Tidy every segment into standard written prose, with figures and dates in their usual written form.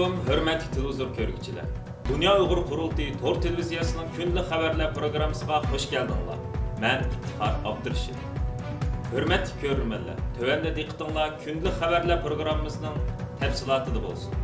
Assalamualaikum, hörmətli televizor görgüçülər. Dünya Uyğur Qurultayı Tor televiziyasının günlük xəbərlər proqramısına xoş gəldinizlər. Mən İftixar Abdurrashid. Hörmətli görürmənlər, tövəndə diqqətinizlər günlük xəbərlər proqramımızın təfsilatıda bolsun.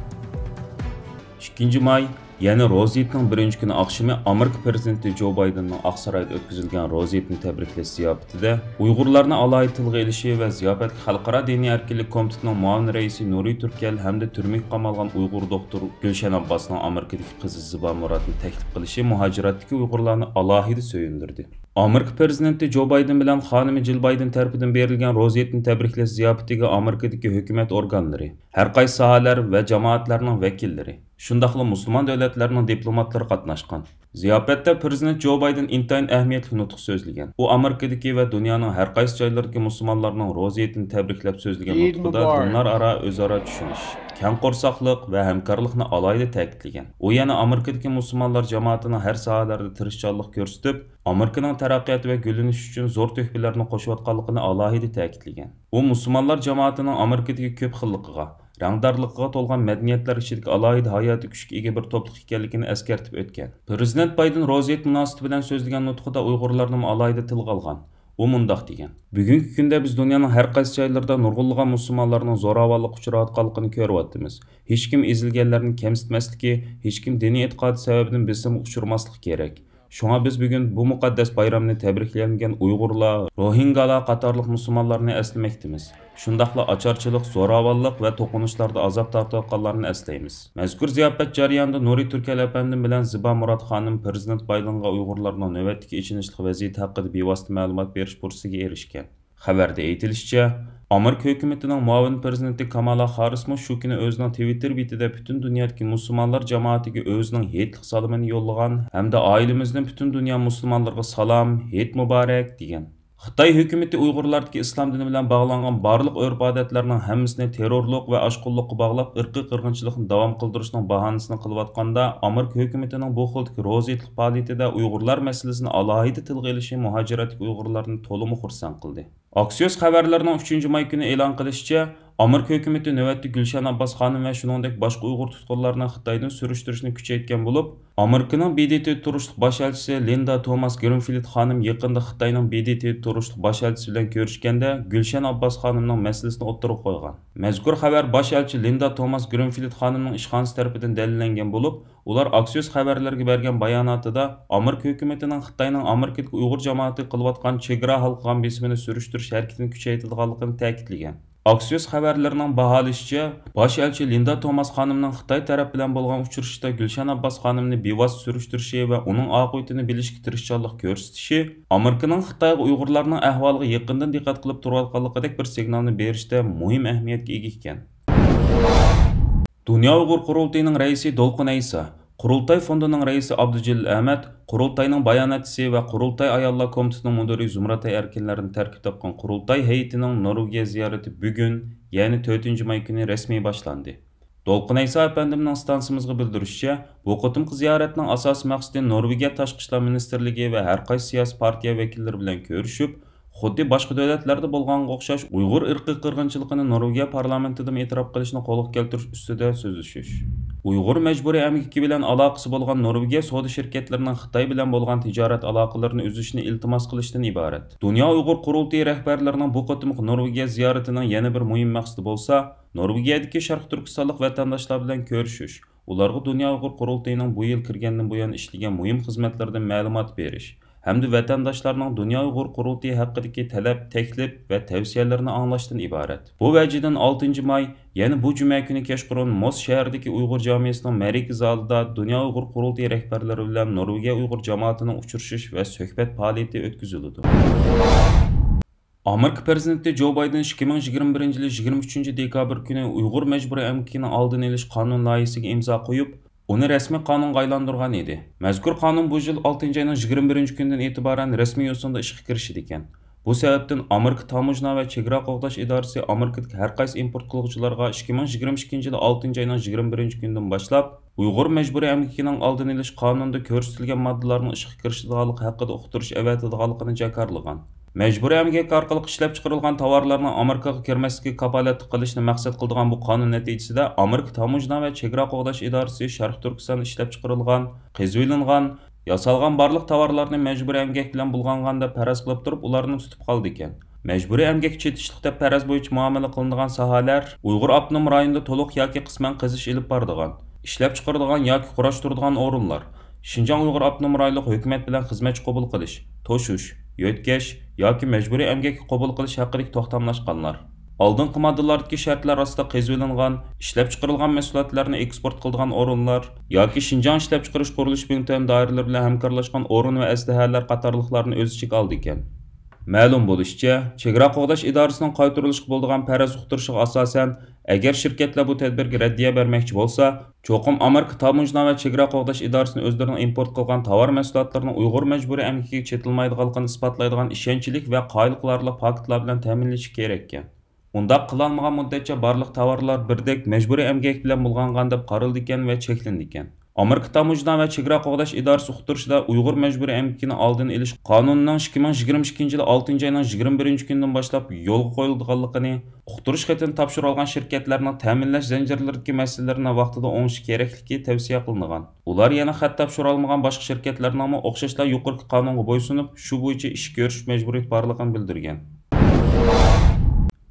2 may, yani Rozet'nin birinci günü akşamı Amerika Prezidenti Joe Biden'ın Aksaray'da ötküzülgen Rozet'ni təbrikləş ziyafətində Uyğurlarını alayı tılğı elişi və ziyafət Xalqara Dini Erkinlik Komitetinin muavin reisi Nuri Türkel hem de türmük qamalğan Uyğur doktor Gülşen Abbas'ın Amerikadaki kızı Ziba Murat'ını təklif qilishi muhaciratdaki Uyğurlarını alayı söyündirdi. Amerika Prezidenti Joe Biden bilen xanımı Jill Biden tərəfindən berilgen Rozet'ni təbrikləş ziyafətiga Amerikadaki hökumət organları, hər qaysı sahalar və cemaatlarının vəkilləri, şundaqla Müslüman devletlerinin diplomatları qatnaşqan. Ziyafətdə Prezident Joe Biden intayın əhəmiyyətli nutq sözləyən. O Amerikadakı və dünyanın hər qaysı joylarındakı müsəlmanlarının Rozet'ni təbrikləb sözləyən nutqida dinlar ara özara düşünüş, kən qorsaqlıq və həmkarlıqni alayda təkidləyən. O yana Amerikadakı müsəlmanlar cemaatinin hər sahalarda tirişçanlıq göstərib, Amerikanın tərəqqiyatı və gülünüş üçün zor töhfələrini qoşuyotqanlığını alayda təkidləyən. O müsəlmanlar cemaatinin Amerikadakı köp xilliqiga, rangdarlıqqa tolgan medeniyetler içindeki alayida hayatı küçük ege bir topluluk ekanligini eskertip ötken. Prezident Biden Rozet münasibati bilan so'zlagan nutqida Uyg'urlarni alayida tilga olgan. O mundaq degan. Bugungi kunda biz dunyoning har qaysi joylarida nurg'unlagan musulmonlarning zo'ravonlikqa uchrayotganligini ko'ryapmiz. Hech kim ezilganlarni kamsitmasligi, hech kim diniy e'tiqodi sababidan besim uchirmasligi kerak. Şuna biz bugün bu muqaddas bayramını təbrikləyen Uyğurlar, Rohingyalar qatarlıq musulmonlarni əsləməkdimiz. Şundaqla açarçılıq, zo'ravonlik və toqunuşlarda azab tortayotganlarni əslaymiz. Mazkur ziyafət jarayonida Nuri Türkel efendim bilan Ziba Murat xanım Prezident Bidenga Uyg'urlarning navbatdagi ichinishlik vaziyati haqida bevosita ma'lumot berish fursatiga erishgan. Xabarda aytilishicha, Amerika hökumətinin muavin prezidenti Kamala Harris shu kuni o'zining Twitter betida butun dunyodagi musulmonlar jamoatiga o'zining heytlik salomini yo'llagan hamda oilamizdan butun dunyo musulmonlarga salom, heyt muborak degan. Xitoy hökuməti Uyg'urlardagi islom dini bilan bog'langan barliq urf-odatlarning hammasini terrorlik va ashqullikqa bog'lab irqiy qirg'inchilikni davom qildirishning bahonasini qilayotganda Amerika hökumatining bu xildagi rozetlik faoliyatida Uyg'urlar masalasini alohida tilga olishi muhojiratdagi Uyg'urlarni to'liq xursand qildi. Axios xabarlarining 3 may kuni e'lon qilishicha, Amerika hökuməti növbətdə Gülşen Abbas xanım və shuningdek boshqa Uyg'ur tutqunlarını Xitoydan surishtirishni kuchaytgan bo'lib, Amerikaning BDT turishliq bosh elchisi Linda Thomas Greenfield xanım yaqinda Xitoyning BDT turishliq bosh elchisi bilan ko'rishganda Gülşen Abbas xanımning masalasini o'ttirib qo'ygan. Mazkur xabar bosh elchi Linda Thomas Greenfield xanımning ishxonasi tarafidan dalillangan bo'lib, ular Axios xabarlarga bergan bayonotida Amerika hökumatining Xitoyning Amerikadagi Uyg'ur jamoati qilayotgan chegara halqagan besimini surishtirish harakatini kuchaytirganligini ta'kidlagan. Axios xabarlarining baholashicha, bosh elchi Linda Thomas xonimning Xitoy taraf bilan bo'lgan uchrashishda Gülşen Abbas xonimni bevosita surishtirishi va uning oqibatini bilishga tirishchanlik ko'rsatishi Amerikaning Xitoyga Uyg'urlarning ahvoliga yaqindan diqqat qilib turayotganligidek bir signalni berishda muhim ahamiyatga ega ekan. Dünya Uyghur Qurultayining raisi Dolqun Aysa, Qurultay fondining raisi Abdujalil Ahmad, Qurultayning bayonotchisi va Qurultay ayollar komitetining mudiri Zumratay Erkinlarini tarkib topgan Qurultay heyetining Norvegiya ziyorati bugun, ya'ni 4 may kuni rasmiy boshlandi. Dolqun Aysa efendimning stansimizga bildirishicha, bu qitimqi ziyoratning asosiy maqsadi Norvegiya Tashqi ishlar ministrligi va har qaysi siyosiy partiya vakillari bilan ko'rishib, xuddi boshqa davlatlarda bo'lganga o'xshash Uyg'ur irqiy qirg'inchiligini Norvegiya parlamentida e'tirof qilishni qo'lga keltirish ustida so'zlashish. Uyg'ur majburiy emgaki bilan aloqasi bo'lgan Norvegiya savdo shirkatlarining Xitoy bilan bo'lgan tijorat aloqalarini uzishni iltimos qilishdan iborat. Dunyo Uyg'ur Qurultayi rahbarlarining bu qitimqi Norvegiya ziyoratining yana bir muhim maqsadi bo'lsa, Norvegiyadagi Sharq Turkistonlik vatandoshlar bilan ko'rishish, ularga Dunyo Uyg'ur Qurultayining bu yil kirgandan buyon ishlagan muhim xizmatlardan ma'lumot berish hamda vatandoshlarning Dunyo Uyg'ur Qurultayi haqidagi talab, taklif va tavsiyalarini anglashdan iborat. Bu vajidan 6 may, ya'ni bu juma kuni kechqurun Mos shahridagi Uyg'ur jamiyatining markaziy zalida Dunyo Uyg'ur Qurultayi rahbarlari bilan Norvegiya Uyg'ur jamoatining uchrashish va suhbat faoliyati o'tkazildi. Amerika prezidenti Joe Biden 2021 yil 23 dekabr kuni Uyg'ur majburiy emgakining oldini olish qonun loyihasiga imzo qo'yib, uni rasmiy qonunga aylantirgan edi. Mazkur qonun bu yil 6 oyning 21 kunidan e'tiboran rasmiy yo'sinda ishga kirishdi ekan. Bu sababdan Amerika Tamojna va chegara qo'g'dash idorasi Amerikadagi har qaysi import qiluvchilarga 2022 yil 6 oyning 21 kunidan boshlab Uyg'ur majburiy emgakining oldini olish qonunida ko'rsatilgan moddalarning ishga kirishidagi haqida uqtirish avatadiganligini jakarlagan. Mecburiy emgak orqali ishlab chiqarilgan tovarlarning Amerikaga kirmasligiga kafolat qilishni maqsad qilgan bu qonun natijasida Amerika Tamojna va chegara qo'g'dash idorasi Sharq Turkistonda ishlab chiqarilgan, qezilingan, yasalgan barliq tovarlarni mecburiy emgak bilan bulg'anganda faraz qilib turib, ularni tutib qoldi ekan. Mecburiy emgak chetishlik deb faraz bo'yicha muomala qilinadigan sohalar Uyg'ur avtonom rayonida to'liq yoki qisman qizish ilib boradigan, ishlab chiqarilgan yoki qurashtiradigan o'rinlar, Şinjan Uyg'ur avtonom rayonlik hukumat bilan xizmatchi qabul qilish, to'shish, yo'tkash yoki mecburiy emgakka qabul qilish haqida to'xtamlashganlar. Oldingi moddellardagi shartlar ostida qezilingan, ishlab chiqarilgan mahsulotlarni eksport qiladigan o'rinlar yoki Şinjan ishlab chiqarish qurilish punktlari doiralari bilan hamkorlashgan o'rin va aslahalar qatorliqlarni o'z ichiga oldi ekan. Ma'lum bo'lishicha, chegara qo'g'dash idorasining qaytarilishga bo'lgan faraz uqtirishiga asosan, agar shirkatlar bu tadbirga raddiya bermoqchi bo'lsa, cho'qim Amerika Tamojna va chegara qo'g'dash idorasining o'zlarining import qilgan tovar mahsulotlarining Uyg'ur mecburiy emgakiga chetilmaydiganligini isbotlaydigan ishonchlik va qoyilqararli faktlar bilan ta'minlashi kerak ekan. Undaq qilolmagan muddatcha barliq tovarlar birdek mecburiy emgak bilan bulg'angan deb qaraldi ekan va cheklandi ekan. Amerika Tamojna va chegara qo'g'dash idorasi uqtirishida Uyg'ur mecburiy emgakini oldini olish qonunining 2022-yil 6-oyning 21-kunidan boshlab yo'lga qo'yilganligini, uqtirish xatini topshirib olgan shirkatlarning ta'minlash zanjirlaridagi masalalarni vaqtida o'ngish kerakligi tavsiya qilingan. Ular yana xat topshira olmagan boshqa shirkatlarning ham o'xshashlar yuqorgi qonunga bo'ysunib, shu bo'yicha ish ko'rish majburiyati borligini bildirgan.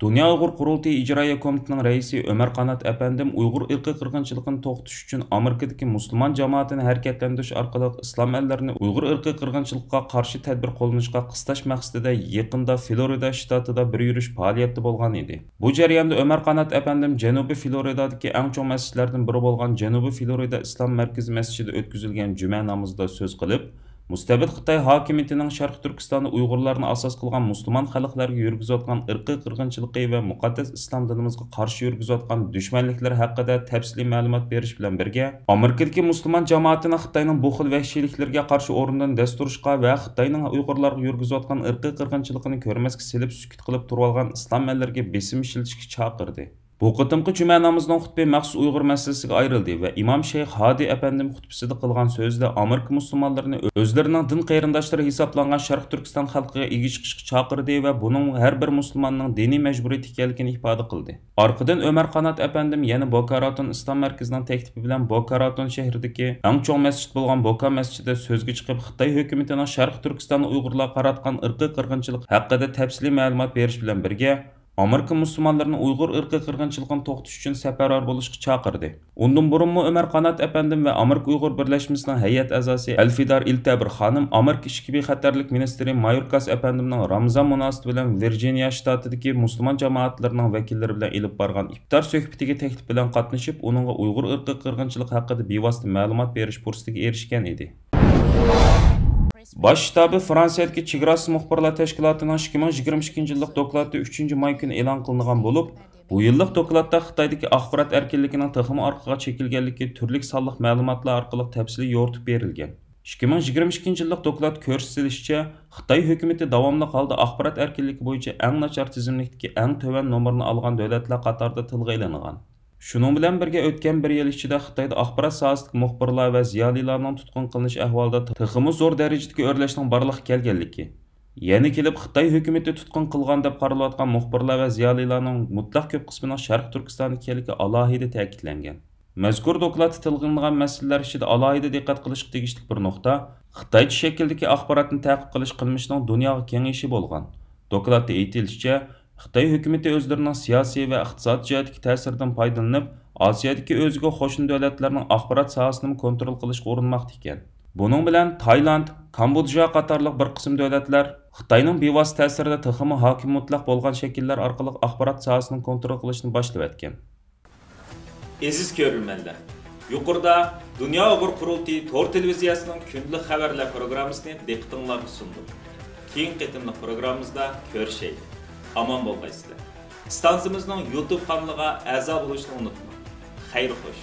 Dünya Uyghur Qurultayı İcraiya Komitetining raisi Ömer Qanat Efendim Uyghur irqiy qirg'inchiligini to'xtatish uchun Amerikadagi musulmon jamoatini harakatlantirish orqali islom ellarini Uyghur irqiy qirg'inchilikqa qarshi tadbir qo'llanishga qistash maqsadida yaqinda Florida shtatida bir yurish faoliyati bo'lgan edi. Bu jarayonda Ömer Qanat Efendim Janubiy Floridadagi eng chong masjidlardan biri bo'lgan Janubiy Florida Islom markazi masjidida o'tkazilgan juma namozida so'z qilib, Mustabid Xitoy hokimiyatining Sharq Turkistonda Uyg'urlarni asos qilgan musulmon xalqlarga yurgizayotgan irqiy qirg'inchiligi va muqaddas islom dinimizga qarshi yurgizayotgan dushmanliklar haqida tafsiliy ma'lumot berish bilan birga, Amerikadagi musulmon jamoatini Xitoyning bu xil vahshiyliklarga qarshi o'rnidan dasturishga va Xitoyning Uyg'urlarga yurgizayotgan irqiy qirg'inchiligini ko'rmasga silib sukut qilib turib olgan islom ellarga besim ishlatishga chaqirdi. Bu qitimqi cuma namozning xutba maxsus Uyg'ur masalasiga ayrildi va Imom Shayx Hadi Efendim xutbasida qilgan so'zda Amerika musulmonlarini o'zlarining din qarindoshlari hisoblangan Sharq Turkiston xalqiga ega chiqishga chaqirdi va buning har bir musulmonning diniy majburiyati ekanligini ifoda qildi. Orqadan Ömer Qanat Efendim yana Boka Raton islom markazining taklifi bilan Boka Raton shahridagi eng chong masjid bo'lgan Boka masjidida so'zga chiqib, Xitoy hukumatining Sharq Turkiston Uyg'urlarga qaratgan irqiy qirg'inchilik haqida tafsiliy ma'lumot berish bilan birga Amerika musulmonlarini Uyg'ur irqiy qirg'inchiligini to'xtatish uchun safarbar bo'lishga chaqirdi. Undan burunmi Ömer Qanat Efendim va Amerika Uyg'ur birlashmasining hay'at a'zosi Alfidar Iltabir xonim Amerika ishki bexatarlik ministri Mayorkas Efendimning Ramazon munosabati bilan Virginia shtatidagi musulmon jamoatlarining vakillari bilan ilib borgan iftor suhbatiga taklif bilan qatnashib, uningga Uyg'ur irqiy qirg'inchilik haqida bevosita ma'lumot berish fursatiga erishgan edi. Baş shtabi Fransiyadagi chegarasiz muxbirlar tashkilotining 2022-yillik doklati 3-may kuni e'lon qilingan bo'lib, bu yillik doklatda Xitoydagi axborot erkinligining texmi orqaga chekilganligi turli sonliq ma'lumotlar orqali tafsiliy yoritib berilgan. 2022-yillik doklat ko'rsatilishicha, Xitoy hukumatı davomli holda axborot erkinligi bo'yicha eng nachar tizimlikdagi eng to'van nomerni olgan davlatlar qatorida tilga ilingan. Şunun bilan birga o'tgan bir yil ichida Xitoyda axborot sohasidagi muxbirlar va ziyolilarning tutqun qilinish ahvolida texmi zo'r darajadagi o'rlashning borliqqa kelganligi, yana kelib Xitoy hukumati tutqun qilgan deb qaralayotgan muxbirlar va ziyolilarning mutlaq ko'p qismining Sharq Turkistonda ekanligi alohida ta'kidlangan. Mazkur dokladda tilg'ingan masalalar ichida alohida diqqat qilishga tegishli bir nuqta Xitoycha shakldagi axborotni ta'qib qilish qilmishining dunyoga kengayishi bo'lgan. Dokladda aytilishicha, Xitoy hukumati o'zlarining siyosiy va iqtisodiy jihatdagi ta'siridan foydalanib, Osiyodagi o'ziga qo'shni davlatlarning axborot sohasini kontrol qilishga urinmoqda ekan. Buning bilan Tailand, Kambodja qatorliq bir qism davlatlar Xitoyning bevosita ta'sirida texmi hokim mutlaq bo'lgan shakllar orqali axborot sohasini kontrol qilishni boshlab o'tgan. Aziz ko'rurmanlar, yuqorida Dünya Uyghur Qurultayı Tor televiziyasining kunlik xabarlar programmasini diqqatingizga sundim. Keyingi qitimli programmamizda ko'rishaylik. Aman bo'lmaysizlar. Stansiyamizning YouTube kanaliga a'zo bo'lishni unutmang. Xayr xo'sh.